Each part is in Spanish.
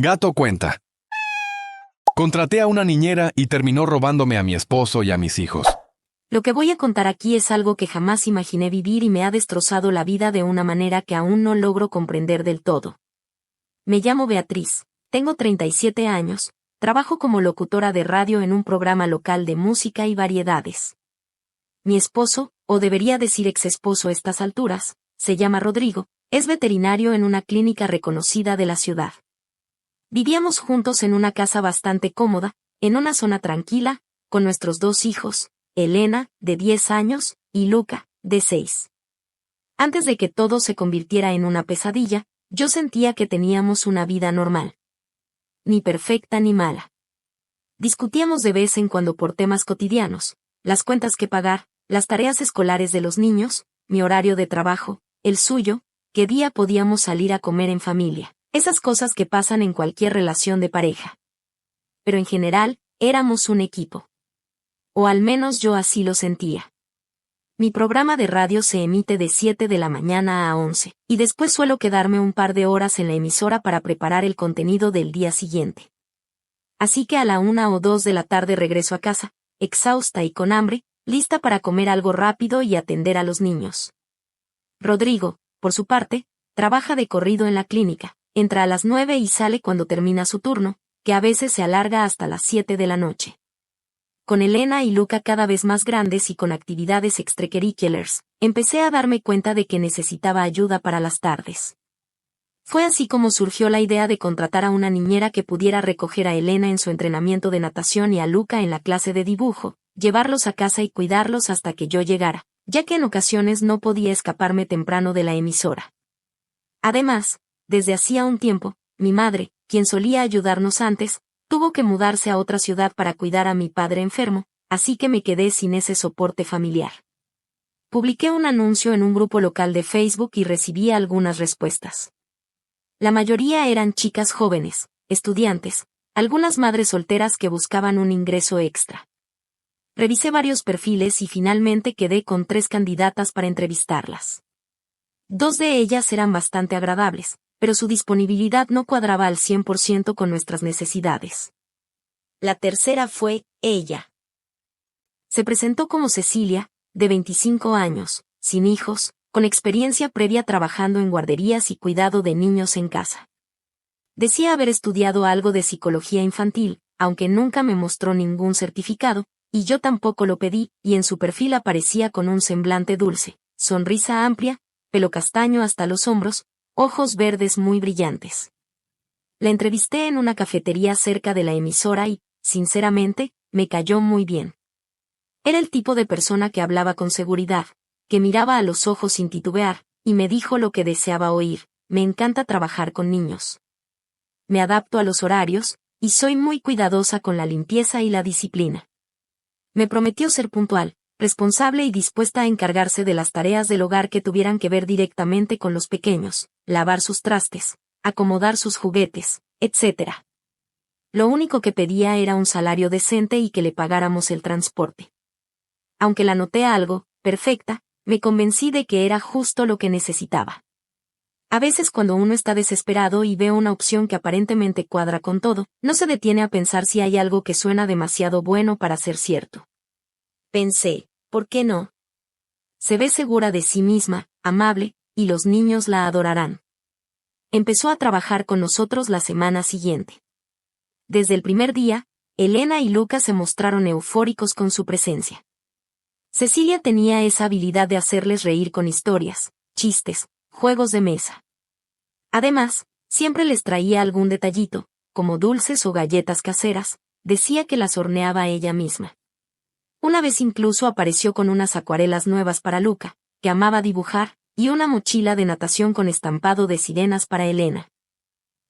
Gato cuenta. Contraté a una niñera y terminó robándome a mi esposo y a mis hijos. Lo que voy a contar aquí es algo que jamás imaginé vivir y me ha destrozado la vida de una manera que aún no logro comprender del todo. Me llamo Beatriz, tengo 37 años, trabajo como locutora de radio en un programa local de música y variedades. Mi esposo, o debería decir exesposo a estas alturas, se llama Rodrigo, es veterinario en una clínica reconocida de la ciudad. Vivíamos juntos en una casa bastante cómoda, en una zona tranquila, con nuestros 2 hijos, Elena, de 10 años, y Luca, de 6. Antes de que todo se convirtiera en una pesadilla, yo sentía que teníamos una vida normal. Ni perfecta ni mala. Discutíamos de vez en cuando por temas cotidianos, las cuentas que pagar, las tareas escolares de los niños, mi horario de trabajo, el suyo, qué día podíamos salir a comer en familia, esas cosas que pasan en cualquier relación de pareja. Pero en general, éramos un equipo. O al menos yo así lo sentía. Mi programa de radio se emite de 7 de la mañana a 11, y después suelo quedarme un par de horas en la emisora para preparar el contenido del día siguiente. Así que a la 1 o 2 de la tarde regreso a casa, exhausta y con hambre, lista para comer algo rápido y atender a los niños. Rodrigo, por su parte, trabaja de corrido en la clínica, entra a las 9 y sale cuando termina su turno, que a veces se alarga hasta las 7 de la noche. Con Elena y Luca cada vez más grandes y con actividades extracurriculars, empecé a darme cuenta de que necesitaba ayuda para las tardes. Fue así como surgió la idea de contratar a una niñera que pudiera recoger a Elena en su entrenamiento de natación y a Luca en la clase de dibujo, llevarlos a casa y cuidarlos hasta que yo llegara, ya que en ocasiones no podía escaparme temprano de la emisora. Además, desde hacía un tiempo, mi madre, quien solía ayudarnos antes, tuvo que mudarse a otra ciudad para cuidar a mi padre enfermo, así que me quedé sin ese soporte familiar. Publiqué un anuncio en un grupo local de Facebook y recibí algunas respuestas. La mayoría eran chicas jóvenes, estudiantes, algunas madres solteras que buscaban un ingreso extra. Revisé varios perfiles y finalmente quedé con 3 candidatas para entrevistarlas. 2 de ellas eran bastante agradables, pero su disponibilidad no cuadraba al 100% con nuestras necesidades. La tercera fue ella. Se presentó como Cecilia, de 25 años, sin hijos, con experiencia previa trabajando en guarderías y cuidado de niños en casa. Decía haber estudiado algo de psicología infantil, aunque nunca me mostró ningún certificado, y yo tampoco lo pedí, y en su perfil aparecía con un semblante dulce, sonrisa amplia, pelo castaño hasta los hombros, ojos verdes muy brillantes. La entrevisté en una cafetería cerca de la emisora y, sinceramente, me cayó muy bien. Era el tipo de persona que hablaba con seguridad, que miraba a los ojos sin titubear, y me dijo lo que deseaba oír: me encanta trabajar con niños. Me adapto a los horarios, y soy muy cuidadosa con la limpieza y la disciplina. Me prometió ser puntual, responsable y dispuesta a encargarse de las tareas del hogar que tuvieran que ver directamente con los pequeños, lavar sus trastes, acomodar sus juguetes, etc. Lo único que pedía era un salario decente y que le pagáramos el transporte. Aunque la noté algo perfecta, me convencí de que era justo lo que necesitaba. A veces cuando uno está desesperado y ve una opción que aparentemente cuadra con todo, no se detiene a pensar si hay algo que suena demasiado bueno para ser cierto. Pensé, ¿por qué no? Se ve segura de sí misma, amable, y los niños la adorarán. Empezó a trabajar con nosotros la semana siguiente. Desde el primer día, Elena y Luca se mostraron eufóricos con su presencia. Cecilia tenía esa habilidad de hacerles reír con historias, chistes, juegos de mesa. Además, siempre les traía algún detallito, como dulces o galletas caseras, decía que las horneaba ella misma. Una vez incluso apareció con unas acuarelas nuevas para Luca, que amaba dibujar, y una mochila de natación con estampado de sirenas para Elena.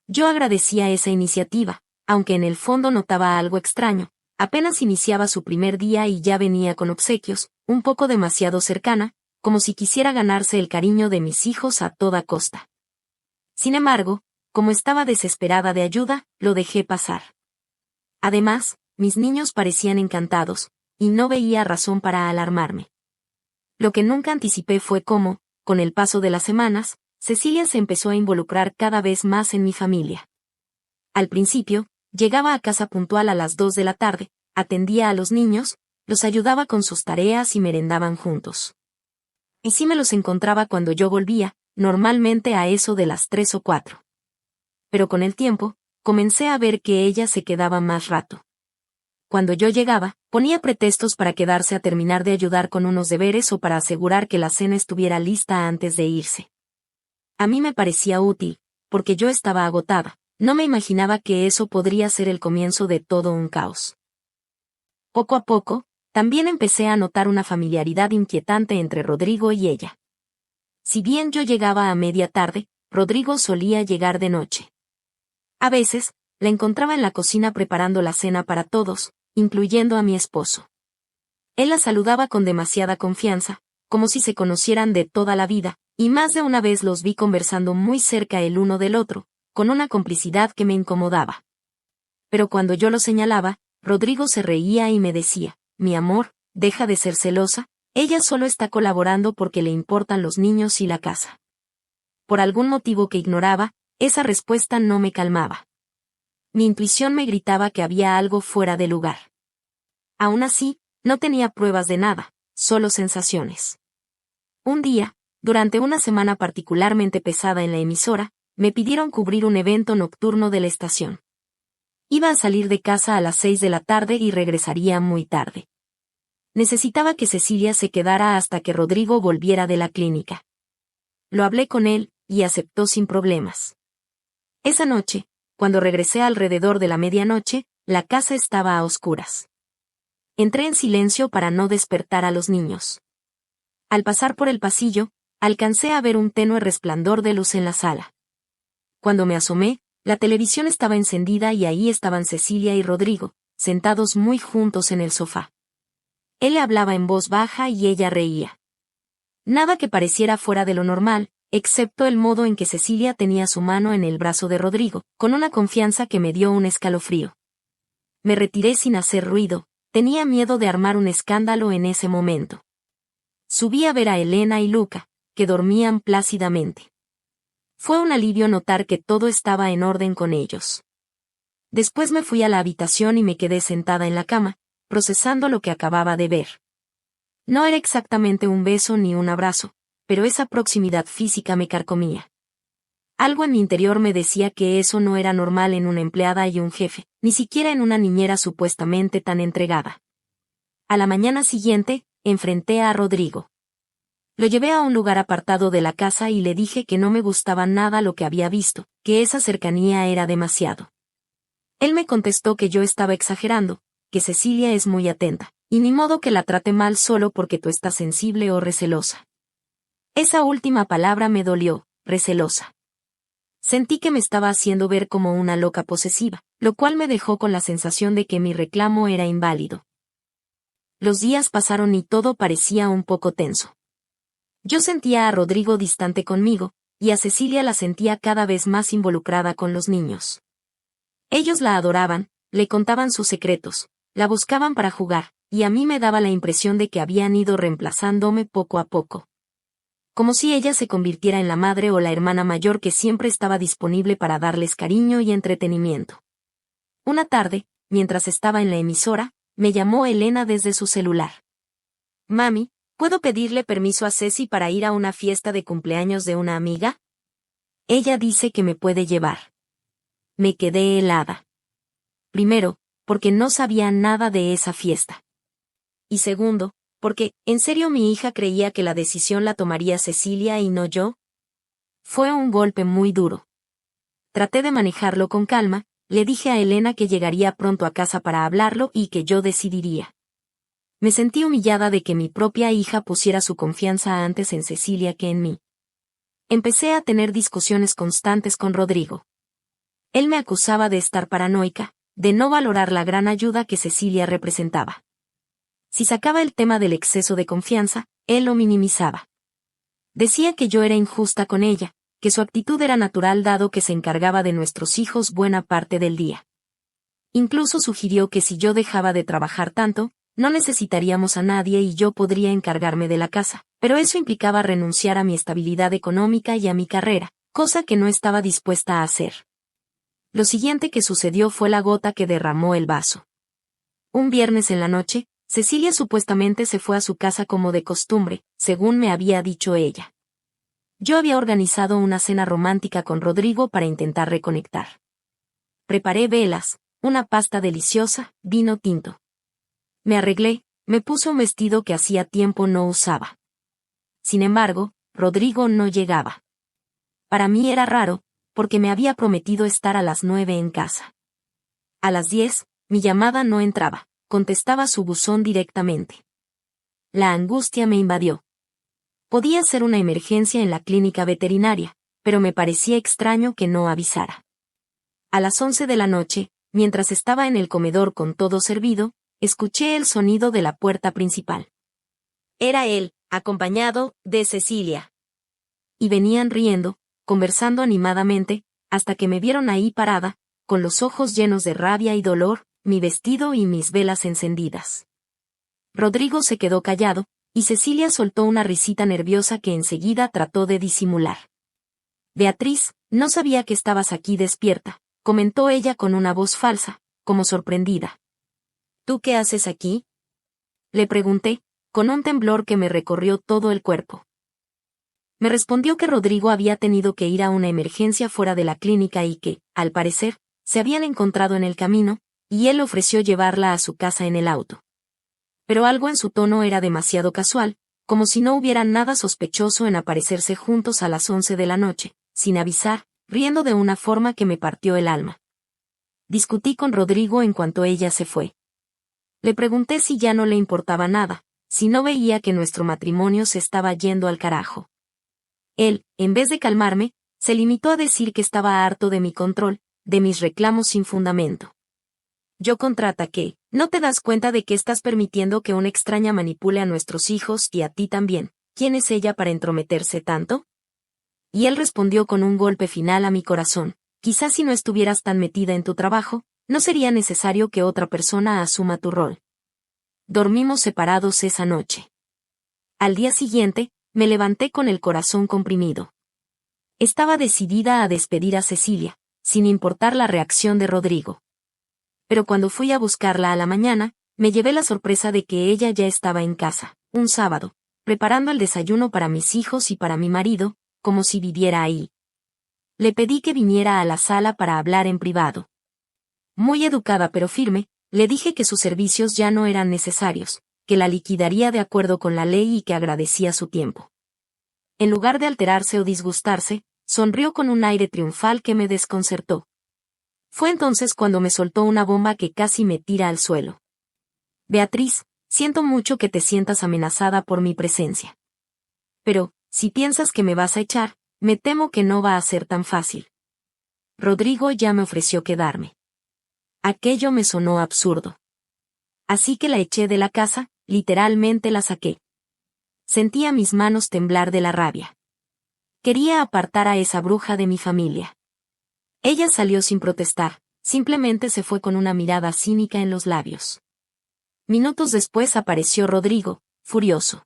Yo agradecía esa iniciativa, aunque en el fondo notaba algo extraño. Apenas iniciaba su primer día y ya venía con obsequios, un poco demasiado cercana, como si quisiera ganarse el cariño de mis hijos a toda costa. Sin embargo, como estaba desesperada de ayuda, lo dejé pasar. Además, mis niños parecían encantados, y no veía razón para alarmarme. Lo que nunca anticipé fue cómo, con el paso de las semanas, Cecilia se empezó a involucrar cada vez más en mi familia. Al principio, llegaba a casa puntual a las 2 de la tarde, atendía a los niños, los ayudaba con sus tareas y merendaban juntos. Y sí me los encontraba cuando yo volvía, normalmente a eso de las 3 o 4. Pero con el tiempo, comencé a ver que ella se quedaba más rato. Cuando yo llegaba, ponía pretextos para quedarse a terminar de ayudar con unos deberes o para asegurar que la cena estuviera lista antes de irse. A mí me parecía útil, porque yo estaba agotada, no me imaginaba que eso podría ser el comienzo de todo un caos. Poco a poco, también empecé a notar una familiaridad inquietante entre Rodrigo y ella. Si bien yo llegaba a media tarde, Rodrigo solía llegar de noche. A veces, la encontraba en la cocina preparando la cena para todos, incluyendo a mi esposo. Él la saludaba con demasiada confianza, como si se conocieran de toda la vida, y más de una vez los vi conversando muy cerca el uno del otro, con una complicidad que me incomodaba. Pero cuando yo lo señalaba, Rodrigo se reía y me decía, mi amor, deja de ser celosa, ella solo está colaborando porque le importan los niños y la casa. Por algún motivo que ignoraba, esa respuesta no me calmaba. Mi intuición me gritaba que había algo fuera de lugar. Aún así, no tenía pruebas de nada, solo sensaciones. Un día, durante una semana particularmente pesada en la emisora, me pidieron cubrir un evento nocturno de la estación. Iba a salir de casa a las 6 de la tarde y regresaría muy tarde. Necesitaba que Cecilia se quedara hasta que Rodrigo volviera de la clínica. Lo hablé con él, y aceptó sin problemas. Esa noche, cuando regresé alrededor de la medianoche, la casa estaba a oscuras. Entré en silencio para no despertar a los niños. Al pasar por el pasillo, alcancé a ver un tenue resplandor de luz en la sala. Cuando me asomé, la televisión estaba encendida y ahí estaban Cecilia y Rodrigo, sentados muy juntos en el sofá. Él le hablaba en voz baja y ella reía. Nada que pareciera fuera de lo normal, excepto el modo en que Cecilia tenía su mano en el brazo de Rodrigo, con una confianza que me dio un escalofrío. Me retiré sin hacer ruido, tenía miedo de armar un escándalo en ese momento. Subí a ver a Elena y Luca, que dormían plácidamente. Fue un alivio notar que todo estaba en orden con ellos. Después me fui a la habitación y me quedé sentada en la cama, procesando lo que acababa de ver. No era exactamente un beso ni un abrazo, pero esa proximidad física me carcomía. Algo en mi interior me decía que eso no era normal en una empleada y un jefe, ni siquiera en una niñera supuestamente tan entregada. A la mañana siguiente, enfrenté a Rodrigo. Lo llevé a un lugar apartado de la casa y le dije que no me gustaba nada lo que había visto, que esa cercanía era demasiado. Él me contestó que yo estaba exagerando, que Cecilia es muy atenta, y ni modo que la trate mal solo porque tú estás sensible o recelosa. Esa última palabra me dolió, recelosa. Sentí que me estaba haciendo ver como una loca posesiva, lo cual me dejó con la sensación de que mi reclamo era inválido. Los días pasaron y todo parecía un poco tenso. Yo sentía a Rodrigo distante conmigo, y a Cecilia la sentía cada vez más involucrada con los niños. Ellos la adoraban, le contaban sus secretos, la buscaban para jugar, y a mí me daba la impresión de que habían ido reemplazándome poco a poco. Como si ella se convirtiera en la madre o la hermana mayor que siempre estaba disponible para darles cariño y entretenimiento. Una tarde, mientras estaba en la emisora, me llamó Elena desde su celular. Mami, ¿puedo pedirle permiso a Ceci para ir a una fiesta de cumpleaños de una amiga? Ella dice que me puede llevar. Me quedé helada. Primero, porque no sabía nada de esa fiesta. Y segundo, porque, ¿en serio mi hija creía que la decisión la tomaría Cecilia y no yo? Fue un golpe muy duro. Traté de manejarlo con calma, le dije a Elena que llegaría pronto a casa para hablarlo y que yo decidiría. Me sentí humillada de que mi propia hija pusiera su confianza antes en Cecilia que en mí. Empecé a tener discusiones constantes con Rodrigo. Él me acusaba de estar paranoica, de no valorar la gran ayuda que Cecilia representaba. Si sacaba el tema del exceso de confianza, él lo minimizaba. Decía que yo era injusta con ella, que su actitud era natural dado que se encargaba de nuestros hijos buena parte del día. Incluso sugirió que si yo dejaba de trabajar tanto, no necesitaríamos a nadie y yo podría encargarme de la casa, pero eso implicaba renunciar a mi estabilidad económica y a mi carrera, cosa que no estaba dispuesta a hacer. Lo siguiente que sucedió fue la gota que derramó el vaso. Un viernes en la noche, Cecilia supuestamente se fue a su casa como de costumbre, según me había dicho ella. Yo había organizado una cena romántica con Rodrigo para intentar reconectar. Preparé velas, una pasta deliciosa, vino tinto. Me arreglé, me puse un vestido que hacía tiempo no usaba. Sin embargo, Rodrigo no llegaba. Para mí era raro, porque me había prometido estar a las 9 en casa. A las 10, mi llamada no entraba, contestaba su buzón directamente. La angustia me invadió. Podía ser una emergencia en la clínica veterinaria, pero me parecía extraño que no avisara. A las 11 de la noche, mientras estaba en el comedor con todo servido, escuché el sonido de la puerta principal. Era él, acompañado de Cecilia. Y venían riendo, conversando animadamente, hasta que me vieron ahí parada, con los ojos llenos de rabia y dolor, mi vestido y mis velas encendidas. Rodrigo se quedó callado, y Cecilia soltó una risita nerviosa que enseguida trató de disimular. Beatriz, no sabía que estabas aquí despierta, comentó ella con una voz falsa, como sorprendida. ¿Tú qué haces aquí? Le pregunté, con un temblor que me recorrió todo el cuerpo. Me respondió que Rodrigo había tenido que ir a una emergencia fuera de la clínica y que, al parecer, se habían encontrado en el camino, y él ofreció llevarla a su casa en el auto. Pero algo en su tono era demasiado casual, como si no hubiera nada sospechoso en aparecerse juntos a las 11 de la noche, sin avisar, riendo de una forma que me partió el alma. Discutí con Rodrigo en cuanto ella se fue. Le pregunté si ya no le importaba nada, si no veía que nuestro matrimonio se estaba yendo al carajo. Él, en vez de calmarme, se limitó a decir que estaba harto de mi control, de mis reclamos sin fundamento. Yo contraataqué, ¿no te das cuenta de que estás permitiendo que una extraña manipule a nuestros hijos y a ti también? ¿Quién es ella para entrometerse tanto? Y él respondió con un golpe final a mi corazón, quizás si no estuvieras tan metida en tu trabajo, no sería necesario que otra persona asuma tu rol. Dormimos separados esa noche. Al día siguiente, me levanté con el corazón comprimido. Estaba decidida a despedir a Cecilia, sin importar la reacción de Rodrigo. Pero cuando fui a buscarla a la mañana, me llevé la sorpresa de que ella ya estaba en casa, un sábado, preparando el desayuno para mis hijos y para mi marido, como si viviera ahí. Le pedí que viniera a la sala para hablar en privado. Muy educada pero firme, le dije que sus servicios ya no eran necesarios, que la liquidaría de acuerdo con la ley y que agradecía su tiempo. En lugar de alterarse o disgustarse, sonrió con un aire triunfal que me desconcertó. Fue entonces cuando me soltó una bomba que casi me tira al suelo. Beatriz, siento mucho que te sientas amenazada por mi presencia. Pero, si piensas que me vas a echar, me temo que no va a ser tan fácil. Rodrigo ya me ofreció quedarme. Aquello me sonó absurdo. Así que la eché de la casa, literalmente la saqué. Sentía mis manos temblar de la rabia. Quería apartar a esa bruja de mi familia. Ella salió sin protestar, simplemente se fue con una mirada cínica en los labios. Minutos después apareció Rodrigo, furioso.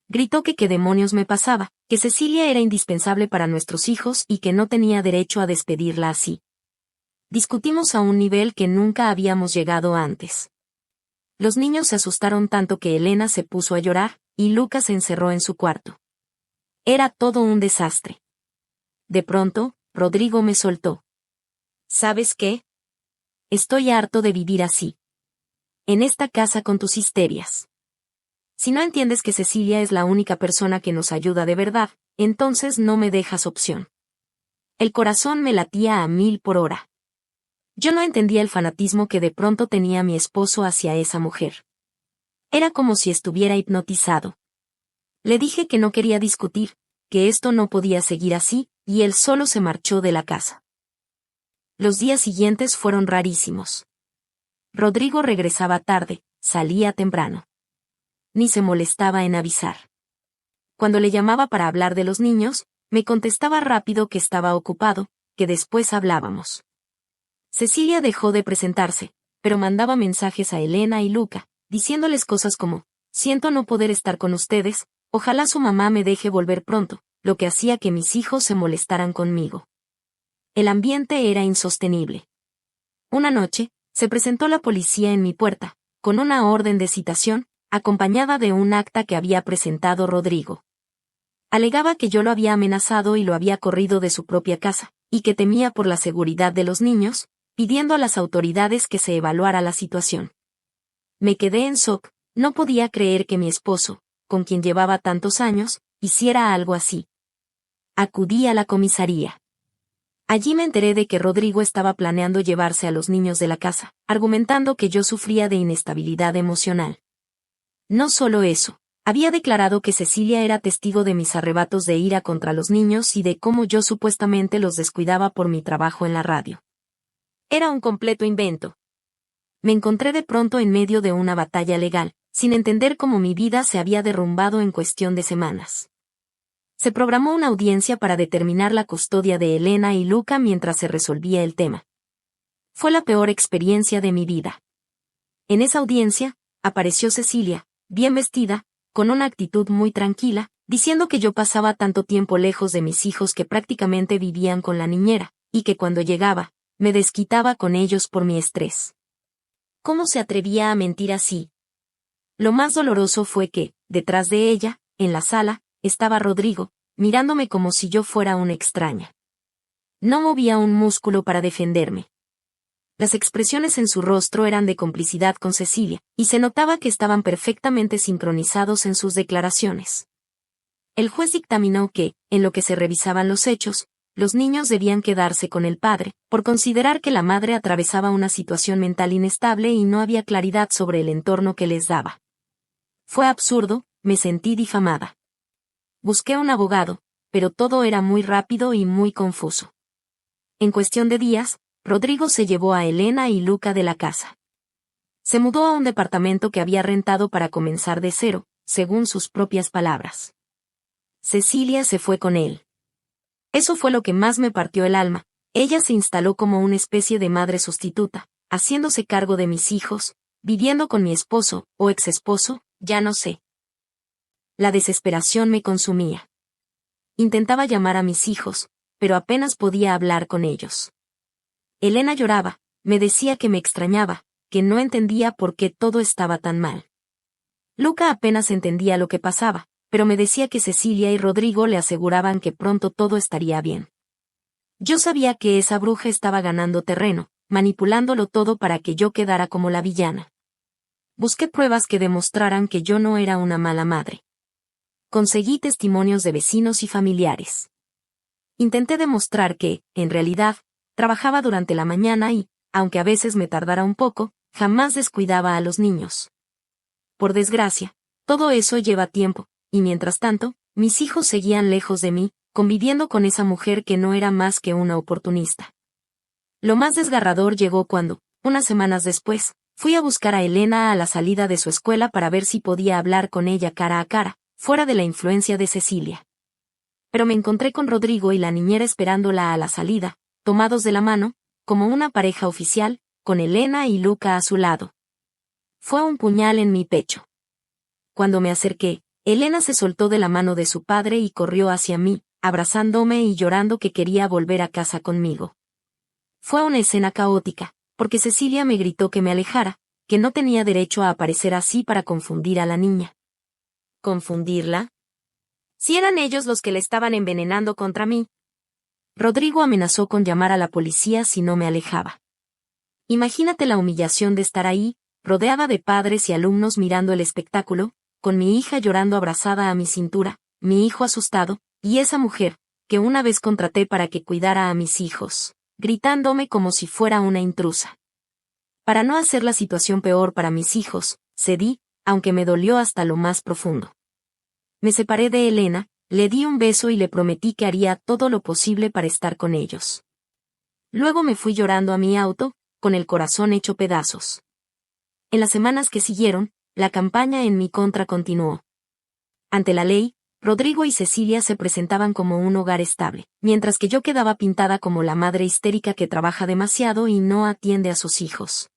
Gritó que qué demonios me pasaba, que Cecilia era indispensable para nuestros hijos y que no tenía derecho a despedirla así. Discutimos a un nivel que nunca habíamos llegado antes. Los niños se asustaron tanto que Elena se puso a llorar, y Lucas se encerró en su cuarto. Era todo un desastre. De pronto, Rodrigo me soltó. ¿Sabes qué? Estoy harto de vivir así. En esta casa con tus histerias. Si no entiendes que Cecilia es la única persona que nos ayuda de verdad, entonces no me dejas opción. El corazón me latía a 1000 por hora. Yo no entendía el fanatismo que de pronto tenía mi esposo hacia esa mujer. Era como si estuviera hipnotizado. Le dije que no quería discutir, que esto no podía seguir así, y él solo se marchó de la casa. Los días siguientes fueron rarísimos. Rodrigo regresaba tarde, salía temprano. Ni se molestaba en avisar. Cuando le llamaba para hablar de los niños, me contestaba rápido que estaba ocupado, que después hablábamos. Cecilia dejó de presentarse, pero mandaba mensajes a Elena y Luca, diciéndoles cosas como, siento no poder estar con ustedes, ojalá su mamá me deje volver pronto, lo que hacía que mis hijos se molestaran conmigo. El ambiente era insostenible. Una noche, se presentó la policía en mi puerta, con una orden de citación, acompañada de un acta que había presentado Rodrigo. Alegaba que yo lo había amenazado y lo había corrido de su propia casa, y que temía por la seguridad de los niños, pidiendo a las autoridades que se evaluara la situación. Me quedé en shock, no podía creer que mi esposo, con quien llevaba tantos años, hiciera algo así. Acudí a la comisaría. Allí me enteré de que Rodrigo estaba planeando llevarse a los niños de la casa, argumentando que yo sufría de inestabilidad emocional. No solo eso, había declarado que Cecilia era testigo de mis arrebatos de ira contra los niños y de cómo yo supuestamente los descuidaba por mi trabajo en la radio. Era un completo invento. Me encontré de pronto en medio de una batalla legal, sin entender cómo mi vida se había derrumbado en cuestión de semanas. Se programó una audiencia para determinar la custodia de Elena y Luca mientras se resolvía el tema. Fue la peor experiencia de mi vida. En esa audiencia, apareció Cecilia, bien vestida, con una actitud muy tranquila, diciendo que yo pasaba tanto tiempo lejos de mis hijos que prácticamente vivían con la niñera, y que cuando llegaba, me desquitaba con ellos por mi estrés. ¿Cómo se atrevía a mentir así? Lo más doloroso fue que, detrás de ella, en la sala, estaba Rodrigo, mirándome como si yo fuera una extraña. No movía un músculo para defenderme. Las expresiones en su rostro eran de complicidad con Cecilia, y se notaba que estaban perfectamente sincronizados en sus declaraciones. El juez dictaminó que, en lo que se revisaban los hechos, los niños debían quedarse con el padre, por considerar que la madre atravesaba una situación mental inestable y no había claridad sobre el entorno que les daba. Fue absurdo, me sentí difamada. Busqué un abogado, pero todo era muy rápido y muy confuso. En cuestión de días, Rodrigo se llevó a Elena y Luca de la casa. Se mudó a un departamento que había rentado para comenzar de cero, según sus propias palabras. Cecilia se fue con él. Eso fue lo que más me partió el alma. Ella se instaló como una especie de madre sustituta, haciéndose cargo de mis hijos, viviendo con mi esposo, o exesposo, ya no sé. La desesperación me consumía. Intentaba llamar a mis hijos, pero apenas podía hablar con ellos. Elena lloraba, me decía que me extrañaba, que no entendía por qué todo estaba tan mal. Luca apenas entendía lo que pasaba, pero me decía que Cecilia y Rodrigo le aseguraban que pronto todo estaría bien. Yo sabía que esa bruja estaba ganando terreno, manipulándolo todo para que yo quedara como la villana. Busqué pruebas que demostraran que yo no era una mala madre. Conseguí testimonios de vecinos y familiares. Intenté demostrar que, en realidad, trabajaba durante la mañana y, aunque a veces me tardara un poco, jamás descuidaba a los niños. Por desgracia, todo eso lleva tiempo, y mientras tanto, mis hijos seguían lejos de mí, conviviendo con esa mujer que no era más que una oportunista. Lo más desgarrador llegó cuando, unas semanas después, fui a buscar a Elena a la salida de su escuela para ver si podía hablar con ella cara a cara, fuera de la influencia de Cecilia. Pero me encontré con Rodrigo y la niñera esperándola a la salida, tomados de la mano, como una pareja oficial, con Elena y Luca a su lado. Fue un puñal en mi pecho. Cuando me acerqué, Elena se soltó de la mano de su padre y corrió hacia mí, abrazándome y llorando que quería volver a casa conmigo. Fue una escena caótica, porque Cecilia me gritó que me alejara, que no tenía derecho a aparecer así para confundir a la niña. ¿Confundirla? Si eran ellos los que le estaban envenenando contra mí. Rodrigo amenazó con llamar a la policía si no me alejaba. Imagínate la humillación de estar ahí, rodeada de padres y alumnos mirando el espectáculo, con mi hija llorando abrazada a mi cintura, mi hijo asustado, y esa mujer, que una vez contraté para que cuidara a mis hijos, gritándome como si fuera una intrusa. Para no hacer la situación peor para mis hijos, cedí, aunque me dolió hasta lo más profundo. Me separé de Elena, le di un beso y le prometí que haría todo lo posible para estar con ellos. Luego me fui llorando a mi auto, con el corazón hecho pedazos. En las semanas que siguieron, la campaña en mi contra continuó. Ante la ley, Rodrigo y Cecilia se presentaban como un hogar estable, mientras que yo quedaba pintada como la madre histérica que trabaja demasiado y no atiende a sus hijos.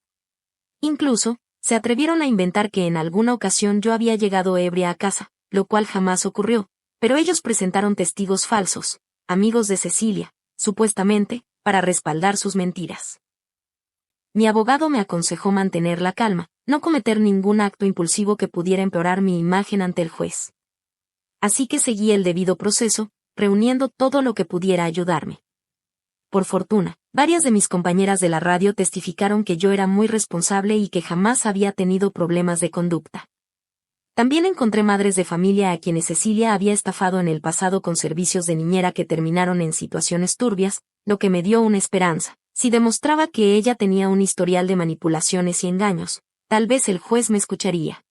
Incluso, se atrevieron a inventar que en alguna ocasión yo había llegado ebria a casa, lo cual jamás ocurrió, pero ellos presentaron testigos falsos, amigos de Cecilia, supuestamente, para respaldar sus mentiras. Mi abogado me aconsejó mantener la calma, no cometer ningún acto impulsivo que pudiera empeorar mi imagen ante el juez. Así que seguí el debido proceso, reuniendo todo lo que pudiera ayudarme. Por fortuna, varias de mis compañeras de la radio testificaron que yo era muy responsable y que jamás había tenido problemas de conducta. También encontré madres de familia a quienes Cecilia había estafado en el pasado con servicios de niñera que terminaron en situaciones turbias, lo que me dio una esperanza. Si demostraba que ella tenía un historial de manipulaciones y engaños, tal vez el juez me escucharía.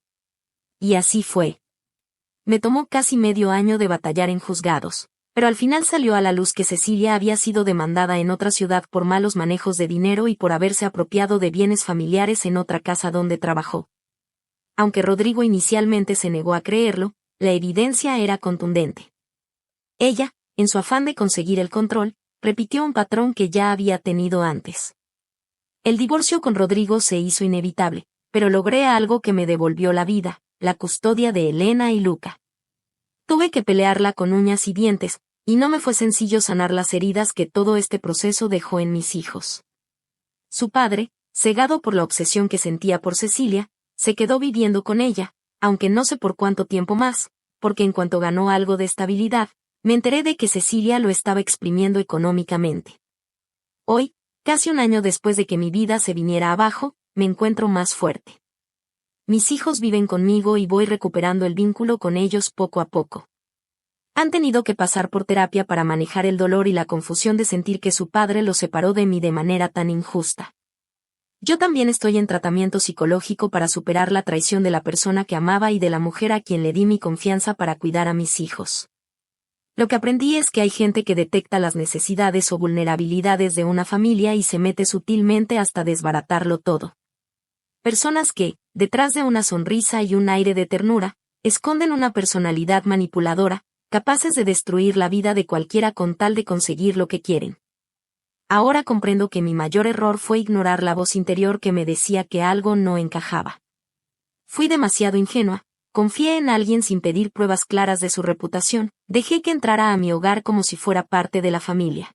Y así fue. Me tomó casi medio año de batallar en juzgados, pero al final salió a la luz que Cecilia había sido demandada en otra ciudad por malos manejos de dinero y por haberse apropiado de bienes familiares en otra casa donde trabajó. Aunque Rodrigo inicialmente se negó a creerlo, la evidencia era contundente. Ella, en su afán de conseguir el control, repitió un patrón que ya había tenido antes. El divorcio con Rodrigo se hizo inevitable, pero logré algo que me devolvió la vida, la custodia de Elena y Luca. Tuve que pelearla con uñas y dientes, y no me fue sencillo sanar las heridas que todo este proceso dejó en mis hijos. Su padre, cegado por la obsesión que sentía por Cecilia, se quedó viviendo con ella, aunque no sé por cuánto tiempo más, porque en cuanto ganó algo de estabilidad, me enteré de que Cecilia lo estaba exprimiendo económicamente. Hoy, casi un año después de que mi vida se viniera abajo, me encuentro más fuerte. Mis hijos viven conmigo y voy recuperando el vínculo con ellos poco a poco. Han tenido que pasar por terapia para manejar el dolor y la confusión de sentir que su padre los separó de mí de manera tan injusta. Yo también estoy en tratamiento psicológico para superar la traición de la persona que amaba y de la mujer a quien le di mi confianza para cuidar a mis hijos. Lo que aprendí es que hay gente que detecta las necesidades o vulnerabilidades de una familia y se mete sutilmente hasta desbaratarlo todo. Personas que, detrás de una sonrisa y un aire de ternura, esconden una personalidad manipuladora, capaces de destruir la vida de cualquiera con tal de conseguir lo que quieren. Ahora comprendo que mi mayor error fue ignorar la voz interior que me decía que algo no encajaba. Fui demasiado ingenua, confié en alguien sin pedir pruebas claras de su reputación, dejé que entrara a mi hogar como si fuera parte de la familia.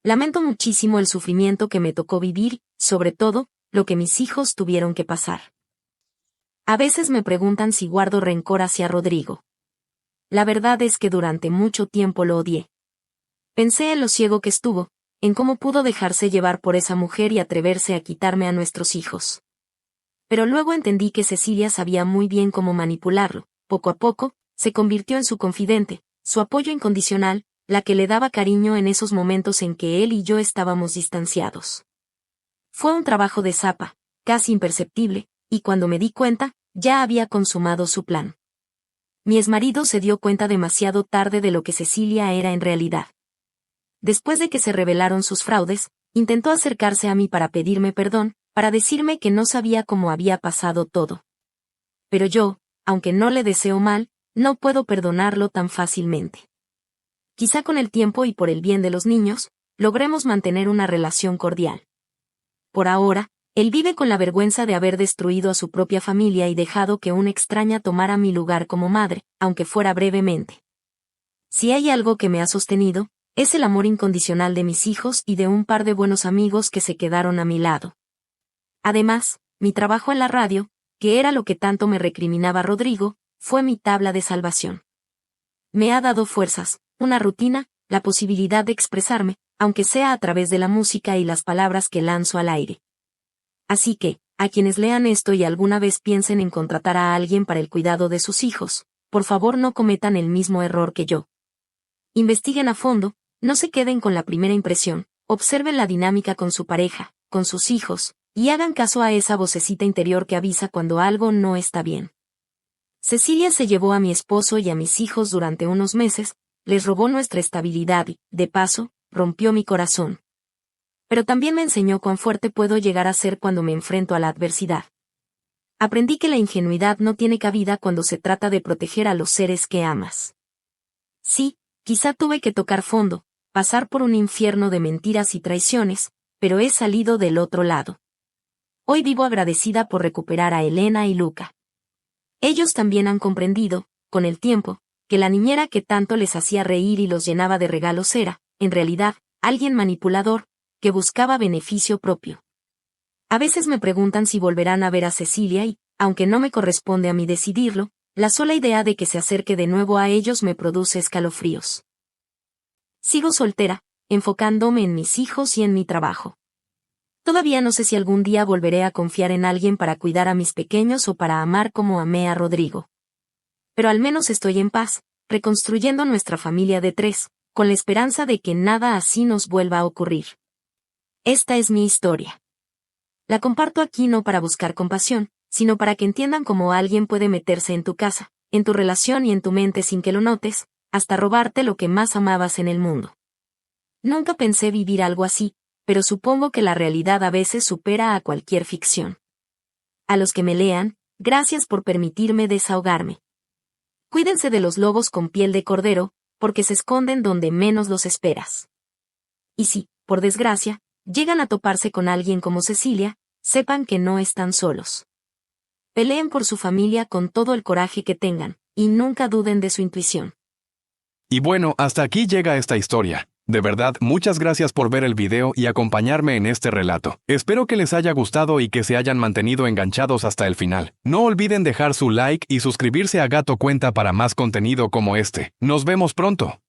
Lamento muchísimo el sufrimiento que me tocó vivir, sobre todo, lo que mis hijos tuvieron que pasar. A veces me preguntan si guardo rencor hacia Rodrigo. La verdad es que durante mucho tiempo lo odié. Pensé en lo ciego que estuvo, en cómo pudo dejarse llevar por esa mujer y atreverse a quitarme a nuestros hijos. Pero luego entendí que Cecilia sabía muy bien cómo manipularlo. Poco a poco, se convirtió en su confidente, su apoyo incondicional, la que le daba cariño en esos momentos en que él y yo estábamos distanciados. Fue un trabajo de zapa, casi imperceptible, y cuando me di cuenta, ya había consumado su plan. Mi exmarido se dio cuenta demasiado tarde de lo que Cecilia era en realidad. Después de que se revelaron sus fraudes, intentó acercarse a mí para pedirme perdón, para decirme que no sabía cómo había pasado todo. Pero yo, aunque no le deseo mal, no puedo perdonarlo tan fácilmente. Quizá con el tiempo y por el bien de los niños, logremos mantener una relación cordial. Por ahora, él vive con la vergüenza de haber destruido a su propia familia y dejado que una extraña tomara mi lugar como madre, aunque fuera brevemente. Si hay algo que me ha sostenido, es el amor incondicional de mis hijos y de un par de buenos amigos que se quedaron a mi lado. Además, mi trabajo en la radio, que era lo que tanto me recriminaba Rodrigo, fue mi tabla de salvación. Me ha dado fuerzas, una rutina, la posibilidad de expresarme, aunque sea a través de la música y las palabras que lanzo al aire. Así que, a quienes lean esto y alguna vez piensen en contratar a alguien para el cuidado de sus hijos, por favor no cometan el mismo error que yo. Investiguen a fondo, no se queden con la primera impresión, observen la dinámica con su pareja, con sus hijos, y hagan caso a esa vocecita interior que avisa cuando algo no está bien. Cecilia se llevó a mi esposo y a mis hijos durante unos meses, les robó nuestra estabilidad y, de paso, rompió mi corazón. Pero también me enseñó cuán fuerte puedo llegar a ser cuando me enfrento a la adversidad. Aprendí que la ingenuidad no tiene cabida cuando se trata de proteger a los seres que amas. Sí, quizá tuve que tocar fondo, pasar por un infierno de mentiras y traiciones, pero he salido del otro lado. Hoy vivo agradecida por recuperar a Elena y Luca. Ellos también han comprendido, con el tiempo, que la niñera que tanto les hacía reír y los llenaba de regalos era, en realidad, alguien manipulador, que buscaba beneficio propio. A veces me preguntan si volverán a ver a Cecilia y, aunque no me corresponde a mí decidirlo, la sola idea de que se acerque de nuevo a ellos me produce escalofríos. Sigo soltera, enfocándome en mis hijos y en mi trabajo. Todavía no sé si algún día volveré a confiar en alguien para cuidar a mis pequeños o para amar como amé a Rodrigo. Pero al menos estoy en paz, reconstruyendo nuestra familia de 3, con la esperanza de que nada así nos vuelva a ocurrir. Esta es mi historia. La comparto aquí no para buscar compasión, sino para que entiendan cómo alguien puede meterse en tu casa, en tu relación y en tu mente sin que lo notes, hasta robarte lo que más amabas en el mundo. Nunca pensé vivir algo así, pero supongo que la realidad a veces supera a cualquier ficción. A los que me lean, gracias por permitirme desahogarme. Cuídense de los lobos con piel de cordero, porque se esconden donde menos los esperas. Y si, por desgracia, llegan a toparse con alguien como Cecilia, sepan que no están solos. Peleen por su familia con todo el coraje que tengan, y nunca duden de su intuición. Y bueno, hasta aquí llega esta historia. De verdad, muchas gracias por ver el video y acompañarme en este relato. Espero que les haya gustado y que se hayan mantenido enganchados hasta el final. No olviden dejar su like y suscribirse a Gato Cuenta para más contenido como este. Nos vemos pronto.